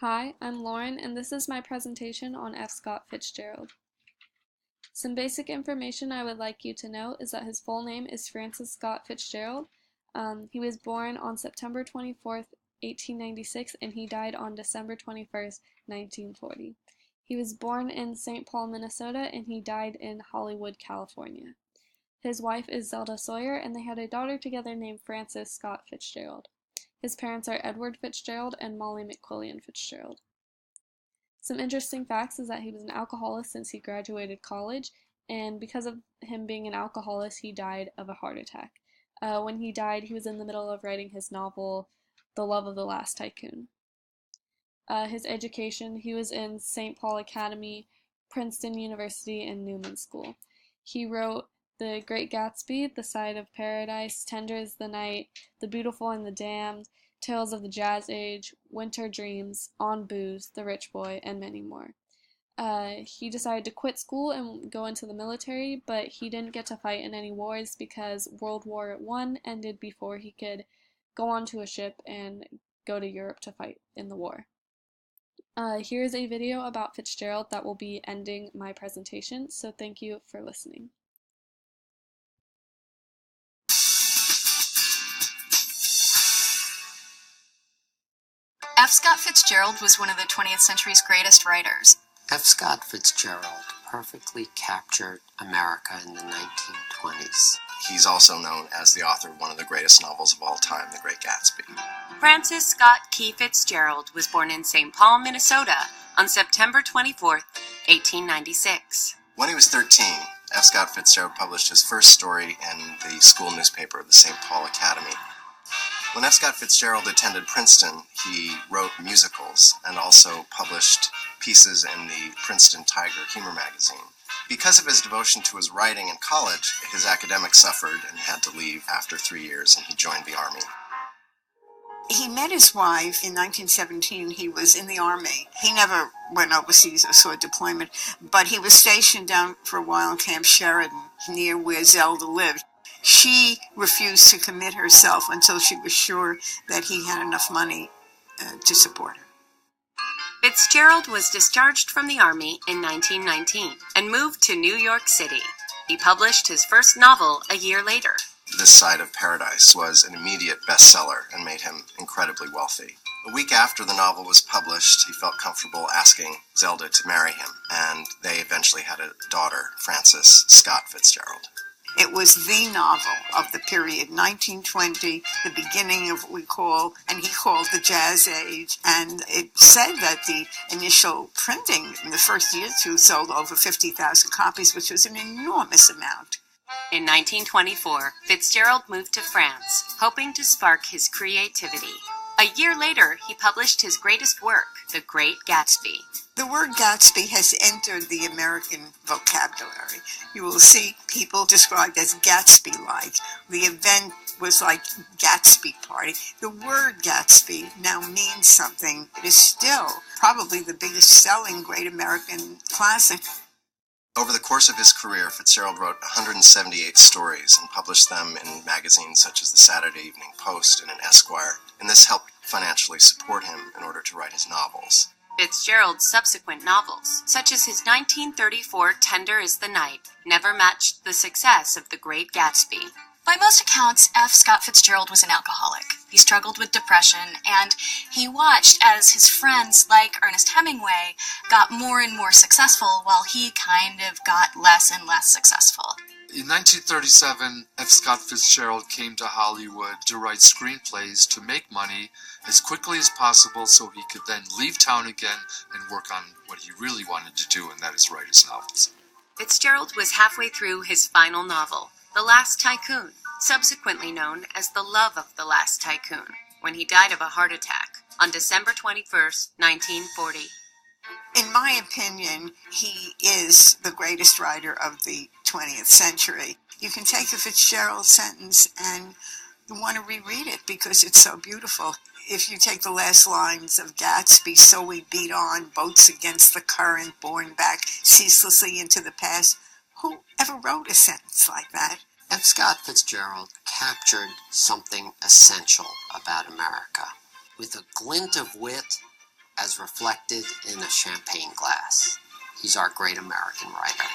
Hi, I'm Lauren, and this is my presentation on F.Scott Fitzgerald. Some basic information I would like you to know is that his full name is Francis Scott Fitzgerald. He was born on September 24th, 1896, and he died on December 21st, 1940. He was born in St. Paul, Minnesota, and he died in Hollywood, California. His wife is Zelda Sawyer, and they had a daughter together named Frances Scott Fitzgerald. His parents are Edward Fitzgerald and Molly McQuillian Fitzgerald. Some interesting facts is that he was an alcoholic since he graduated college, and because of him being an alcoholic, he died of a heart attack. When he died, he was in the middle of writing his novel, The Love of the Last Tycoon. His education, he was in St. Paul Academy, Princeton University, and Newman School. He wrote The Great Gatsby, The Side of Paradise, Tender is the Night, The Beautiful and the Damned, Tales of the Jazz Age, Winter Dreams, On Booze, The Rich Boy, and many more. He decided to quit school and go into the military, but he didn't get to fight in any wars because World War I ended before he could go onto a ship and go to Europe to fight in the war. Here's a video about Fitzgerald that will be ending my presentation, so thank you for listening. F.Scott Fitzgerald was one of the 20th century's greatest writers. F.Scott Fitzgerald perfectly captured America in the 1920s. He's also known as the author of one of the greatest novels of all time, The Great Gatsby. Francis Scott Key Fitzgerald was born in St. Paul, Minnesota on September 24, 1896. When he was 13, F. Scott Fitzgerald published his first story in the school newspaper of the St. Paul Academy. When F. Scott Fitzgerald attended Princeton, he wrote musicals and also published pieces in the Princeton Tiger humor magazine. Because of his devotion to his writing in college, his academics suffered and had to leave after 3 years, and he joined the Army. He met his wife in 1917. He was in the Army. He never went overseas or saw a deployment, but he was stationed down for a while in Camp Sheridan, near where Zelda lived. She refused to commit herself until she was sure that he had enough money to support her. Fitzgerald was discharged from the Army in 1919 and moved to New York City. He published his first novel a year later. This Side of Paradise was an immediate bestseller and made him incredibly wealthy. A week after the novel was published, he felt comfortable asking Zelda to marry him, and they eventually had a daughter, Frances Scott Fitzgerald. It was the novel of the period, 1920, the beginning of what we call, and he called the Jazz Age. And it said that the initial printing in the first year or two sold over 50,000 copies, which was an enormous amount. In 1924, Fitzgerald moved to France, hoping to spark his creativity. A year later, he published his greatest work, The Great Gatsby. The word Gatsby has entered the American vocabulary. You will see people described as Gatsby-like. The event was like Gatsby Party. The word Gatsby now means something. It is still probably the biggest selling great American classic. Over the course of his career, Fitzgerald wrote 178 stories and published them in magazines such as the Saturday Evening Post and in Esquire, and this helped financially support him in order to write his novels. Fitzgerald's subsequent novels, such as his 1934 Tender is the Night, never matched the success of The Great Gatsby. By most accounts, F. Scott Fitzgerald was an alcoholic. He struggled with depression, and he watched as his friends, like Ernest Hemingway, got more and more successful while he kind of got less and less successful. In 1937, F. Scott Fitzgerald came to Hollywood to write screenplays to make money as quickly as possible so he could then leave town again and work on what he really wanted to do, and that is write his novels. Fitzgerald was halfway through his final novel, The Last Tycoon, subsequently known as The Love of the Last Tycoon, when he died of a heart attack on December 21st, 1940. In my opinion, he is the greatest writer of the 20th century. You can take a Fitzgerald sentence and you want to reread it because it's so beautiful. If you take the last lines of Gatsby, so we beat on, boats against the current, borne back ceaselessly into the past. Who ever wrote a sentence like that? F. Scott Fitzgerald captured something essential about America. With a glint of wit, as reflected in a champagne glass. He's our great American writer.